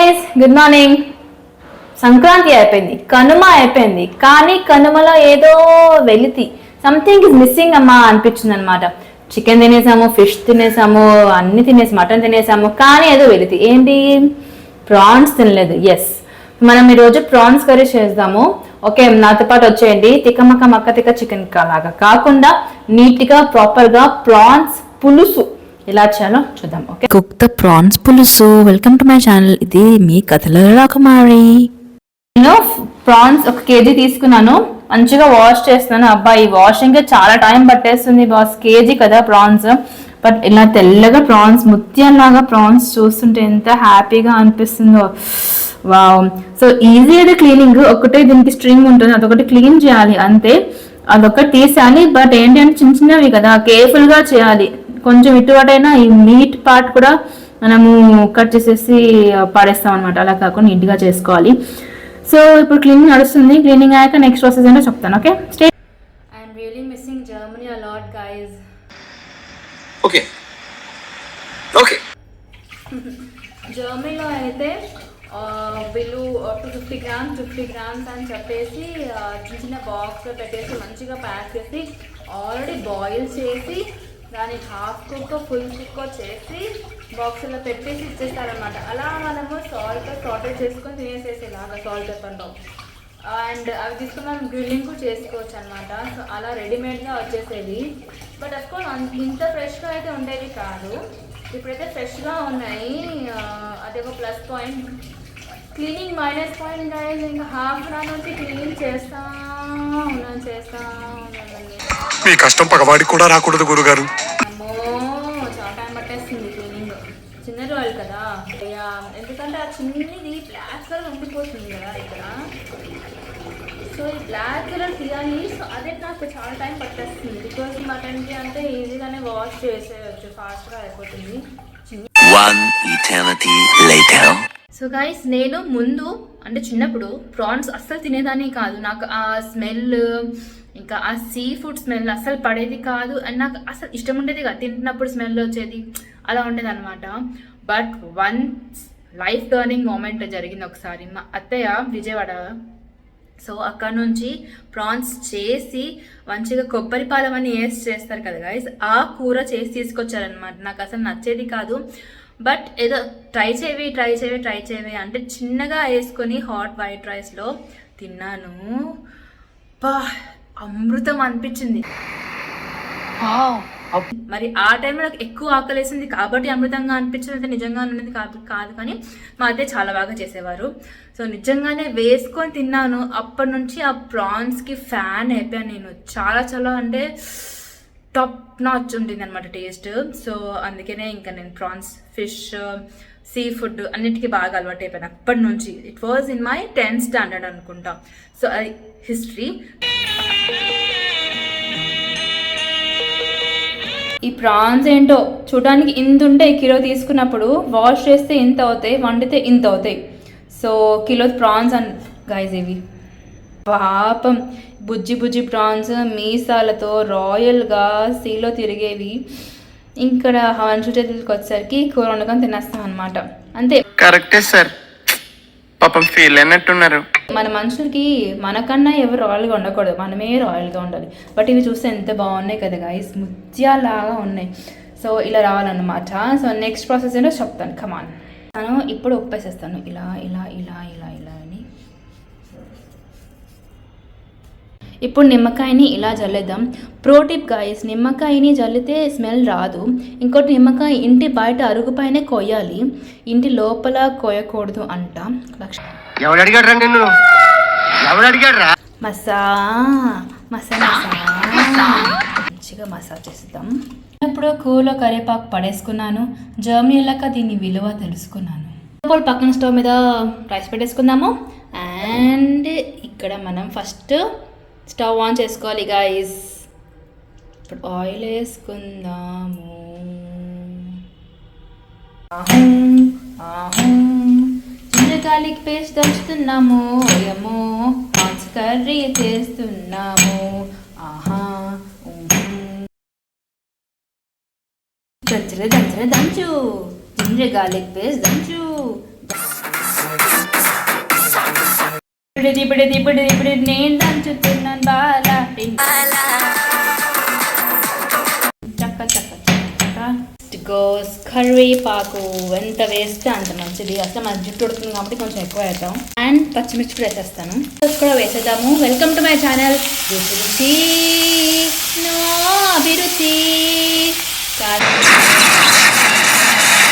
Guys, good morning. Sankranti అయిపోయింది, కనుమ అయిపోయింది. కానీ కనుమలో ఏదో వెలితి, సంథింగ్ ఇస్ మిస్సింగ్ అమ్మా అనిపించింది అనమాట. చికెన్ తినేసాము, ఫిష్ తినేసాము, అన్ని తినేసి మటన్ తినేసాము, కానీ ఏదో వెలితి. ఏంటి? ప్రాన్స్ తినలేదు. ఎస్, మనం ఈరోజు ప్రాన్స్ కర్రీ చేద్దాము. ఓకే, నాతో పాటు వచ్చేయండి. తిక్కమక్క మక్క తిక్క చికెన్ లాగా కాకుండా నీట్గా ప్రాపర్గా ప్రాన్స్ పులుసు ఎలా చేయాలో చూద్దాం. ఓకే, కుక్ ద ప్రాన్స్ పులుసు. Welcome to my channel. ఇది మీ కథల రాకుమారి. నేను ప్రాన్స్ 1 కేజీ తీసుకున్నాను, మంచిగా వాష్ చేస్తున్నాను. అబ్బాయి వాషింగ్ చాలా టైం పట్టేస్తుంది బాస్, కేజీ కదా ప్రాన్స్. బట్ ఇలా తెల్లగా ప్రాన్స్, ముత్యంలాగా ప్రాన్స్ చూస్తుంటే ఎంత హ్యాపీగా అనిపిస్తుందో. వావ్. సో ఈజీ అయితే క్లీనింగ్, ఒకటే దీనికి స్ట్రింగ్ ఉంటుంది, అదొకటి క్లీన్ చేయాలి అంతే. అదొకటి తీసేయాలి. బట్ ఏంటి అంటే చిన్న చిన్నవి కదా, కేర్ఫుల్ గా చేయాలి. కొంచెం ఇటువటైనా ఈ మీట్ పార్ట్ కూడా మనము కట్ చేసేసి పడేస్తాం అనమాట. అలా కాకుండా నీట్గా చేసుకోవాలి. సో ఇప్పుడు క్లీనింగ్ నడుస్తుంది. క్లీనింగ్ అయ్యాక నెక్స్ట్ ప్రాసెస్ ఏంటో చెప్తాను. Okay, stay. I'm really missing Germany a lot guys. Okay okay. జర్మనీలో అయితే వీళ్ళు 250 గ్రామ్స్ 50 గ్రామ్స్ అని చెప్పేసి చిన్న చిన్న బాక్స్లో పెట్టేసి మంచిగా ప్యాక్ చేసి ఆల్రెడీ బాయిల్ చేసి దాన్ని హాఫ్ కుక్ ఫుల్ కుక్ చేసి బాక్స్లో పెట్టేసి ఇచ్చేస్తారనమాట. అలా మనము సాల్ట్ సాటేజ్ చేసుకొని తినేసేసేలాగా సాల్ట్ పెప్పర్లో. అండ్ అవి తీసుకుని మనం గ్రిల్లింగ్ కూడా చేసుకోవచ్చు అనమాట. సో అలా రెడీమేడ్గా వచ్చేసేది. బట్ అఫ్కోర్స్ ఇంత ఫ్రెష్గా అయితే ఉండేవి కాదు. ఇప్పుడైతే ఫ్రెష్గా ఉన్నాయి. అదొక plus point. Cleaning minus point guys. ఇంకా హాఫ్ అన్ అవర్ నుంచి క్లీనింగ్ చేస్తా ఉన్నాను. మీ కష్టం పగవాడికి కూడా రాకూడదు గురుగారు. అమ్మో, చాలా టైం పట్టేస్తుంది క్లీనింగ్. చిన్న రోజులు కదా, ఎందుకంటే ఆ చిన్నది బ్లాక్ కలర్ ఉండిపోతుంది కదా ఇక్కడ. సో ఈ బ్లాక్ కలర్ తీయాలి. సో అదే నాకు చాలా టైం పట్టేస్తుంది. బికాస్ మటన్కి అంటే ఈజీగానే వాష్ చేసేయచ్చు, ఫాస్ట్గా అయిపోతుంది. సో గైస్, నేను ముందు అంటే చిన్నప్పుడు ప్రాన్స్ అస్సలు తినేదాన్ని కాదు. నాకు ఆ స్మెల్, ఇంకా ఆ సీ ఫుడ్ స్మెల్ అస్సలు పడేది కాదు. అండ్ నాకు అసలు ఇష్టం ఉండేది కాదు. తింటున్నప్పుడు స్మెల్ వచ్చేది, అలా ఉండేది అనమాట. But once life turning moment జరిగింది ఒకసారి. మా అత్తయ్య విజయవాడ, సో అక్కడ నుంచి ప్రాన్స్ చేసి మంచిగా కొబ్బరి పాలం అని వేసి చేస్తారు కదా గైస్, ఆ కూర చేసి తీసుకొచ్చారనమాట. నాకు అసలు నచ్చేది కాదు. బట్ ఏదో ట్రై చేయవే అంటే చిన్నగా వేసుకొని హాట్ వైట్ రైస్లో తిన్నాను. అమృతం అనిపించింది. మరి ఆ టైంలో నాకు ఎక్కువ ఆకలేసింది కాబట్టి అమృతంగా అనిపించింది. అయితే నిజంగా ఉన్నది కాదు కానీ మా అదే చాలా బాగా చేసేవారు. సో నిజంగానే వేసుకొని తిన్నాను. అప్పటి నుంచి ఆ ప్రాన్స్కి ఫ్యాన్ అయిపోయాను నేను. చాలా అంటే టాప్ నాచ్ ఉంటుంది అనమాట టేస్ట్. సో అందుకనే ఇంకా నేను ప్రాన్స్, ఫిష్, సీ ఫుడ్ అన్నిటికీ బాగా అలవాటు అయిపోయాను అప్పటి నుంచి. It was in my 10th standard అనుకుంటా. సో అది హిస్టరీ. ఈ ప్రాన్స్ ఏంటో చూడడానికి ఇంత ఉంటాయి. కిలో తీసుకున్నప్పుడు వాష్ చేస్తే ఇంత అవుతాయి, వండితే ఇంత అవుతాయి. So kilo prawns and guys ఇవి పాపం బుజ్జి ప్రాన్స్ మీసాలతో రాయల్గా సీలో తిరిగేవి. ఇక్కడ హవన్షు చేతులకి వచ్చేసరికి కూర వండుకొని తినేస్తాం అనమాట. అంతే. కరెక్టే సార్, పాపం ఫీల్ అయినట్టున్నారు. మన మనుషులకి మనకన్నా ఎవరు రాయల్గా ఉండకూడదు, మనమే రాయల్గా ఉండాలి. బట్ ఇవి చూస్తే ఎంత బాగున్నాయి కదా గైస్, ముత్యాలాగా ఉన్నాయి. సో ఇలా రావాలన్నమాట. సో నెక్స్ట్ ప్రాసెస్ ఏంటో చెప్తాను. కమాన్. నేను ఇప్పుడు ఉప్పేసేస్తాను ఇలా అని. ఇప్పుడు నిమ్మకాయని ఇలా జల్లేద్దాం. ప్రో టిప్ గైస్, నిమ్మకాయని జల్లితే స్మెల్ రాదు. ఇంకోటి, నిమ్మకాయ ఇంటి బయట అరుగు పైనే కొయ్యాలి, ఇంటి లోపల కొయ్యకూడదు అంట. మంచిగా మసాజ్ చేస్తాం. ఇప్పుడు కూరలో కరివేపాకు పడేసుకున్నాను. జర్మనీ వెళ్ళాక దీని విలువ తెలుసుకున్నాను. ఇప్పుడు పక్కన స్టవ్ మీద రైస్ పెట్టేసుకుందాము. అండ్ ఇక్కడ మనం ఫస్ట్ స్టవ్ ఆన్ చేసుకోవాలి గైస్. ఇప్పుడు ఆయిల్ వేసుకుందాము. జింజర్ గార్లిక్ పేస్ట్ దంచుతున్నాము. ఏమో ప్రాన్స్ కర్రీ చేస్తున్నాము. దంచు జింజర్ గార్లిక్ పేస్ట్ దంచు. దిబిడి నేను దంచుతున్నాను బాలా చక్క చక్క చక్క గోస్ కరివేపాకు ఎంత వేస్తే అంత మంచిది. అసలు మన జుట్టు ఉడుతుంది కాబట్టి కొంచెం ఎక్కువ వేద్దాం. అండ్ పచ్చిమిర్చి కూడా వేసేస్తాను, కూడా వేసేద్దాము. వెల్కమ్ టు మై ఛానల్ రుచి నో అభిరుచి.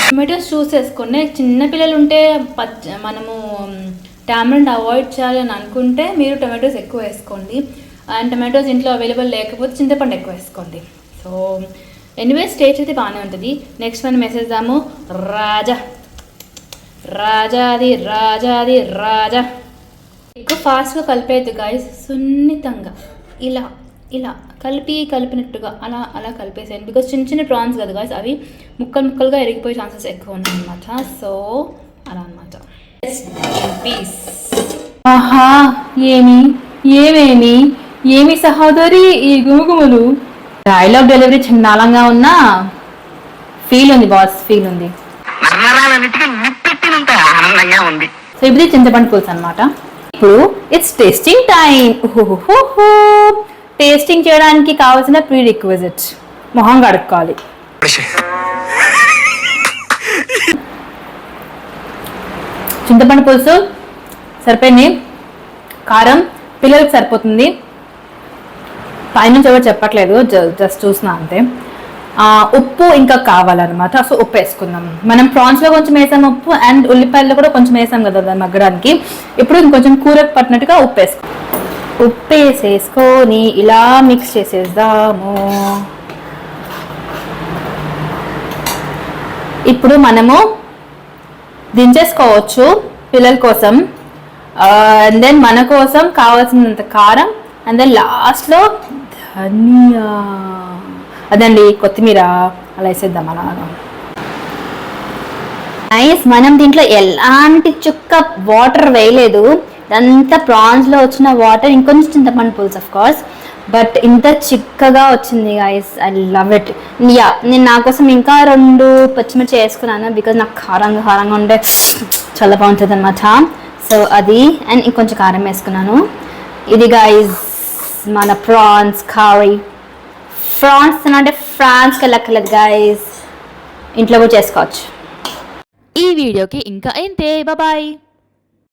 టొమాటోస్ చూసేసుకుని చిన్నపిల్లలు ఉంటే మనము టామరెంట్ అవాయిడ్ చేయాలని అనుకుంటే మీరు టొమాటోస్ ఎక్కువ వేసుకోండి. అండ్ టొమాటోస్ ఇంట్లో అవైలబుల్ లేకపోతే చింతపండు ఎక్కువ వేసుకోండి. సో ఎనీవేస్ టేస్ట్ అయితే బాగానే ఉంటుంది. నెక్స్ట్ మనం వేసేద్దాము రాజా రాజాది రాజాది రాజా. ఎక్కువ ఫాస్ట్గా కలిపేది గాయస్, సున్నితంగా ఇలా ఇలా కలిపినట్టుగా అలా అలా కలిపేసాను. బికాజ్ చిన్న చిన్న ప్రాన్స్ కదా గాయస్, అవి ముక్కలు ముక్కలుగా ఎరిగిపోయే ఛాన్సెస్ ఎక్కువ ఉన్నాయి అనమాట. సో అలా అనమాట. పీస్. ఆహా ఏమి సహోదరి ఈ గుమగుమలు. డైలాగ్ డెలివరీ చిన్నాలంగా ఉన్న ఫీల్ ఉంది బాస్, ఫీల్ ఉంది. సో ఇప్పుడు చింతపండు పులుసు అనమాట. ఇప్పుడు ఇట్స్ టేస్టింగ్ టైం. టేస్టింగ్ చేయడానికి కావాల్సిన ప్రీ రిక్విజిట్స్ మొహం కడుక్కోవాలి. చింతపండు పులుసు సరిపోయింది, కారం పిల్లలకి సరిపోతుంది, పైనుంచి ఎవరు చెప్పట్లేదు, జస్ట్ చూసిన అంతే. ఉప్పు ఇంకా కావాలన్నమాట. సో ఉప్పు వేసుకుందాం. మనం ప్రాన్స్లో కొంచెం వేసాం ఉప్పు, అండ్ ఉల్లిపాయల్లో కూడా కొంచెం వేసాం కదా దాన్ని మగ్గడానికి. ఇప్పుడు ఇంకొంచెం కూరకు పట్టినట్టుగా ఉప్పు వేసేసుకొని ఇలా మిక్స్ చేసేద్దాము. ఇప్పుడు మనము దించేసుకోవచ్చు పిల్లల కోసం. అండ్ దెన్ మన కోసం కావాల్సినంత కారం, అండ్ దెన్ లాస్ట్లో ధనియా, అదండి కొత్తిమీర అలా వేసేద్దాం. అలాగా నైస్. మనం దీంట్లో ఎలాంటి చుక్క వాటర్ వేయలేదు, ఇదంతా ప్రాన్స్లో వచ్చిన వాటర్, ఇంకొంచెం చింతపండు పులుసు ఆఫ్ కోర్స్, బట్ ఇంత చిక్కగా వచ్చింది guys. I love it. Yeah, నేను నా కోసం ఇంకా 2 పచ్చిమిర్చి వేసుకున్నాను, బికాజ్ నాకు కారంగా ఉంటే చాలా బాగుంటుంది అనమాట. సో అది, అండ్ ఇంకొంచెం కారం వేసుకున్నాను. ఇది గైస్ మన ప్రాన్స్ కర్రీ. ప్రాన్స్ అంటే ఫ్రాన్స్కి వెళ్ళక్కర్లేదు గైస్, ఇంట్లో కూడా చేసుకోవచ్చు. ఈ వీడియోకి ఇంకా ఏంటే, బాయ్.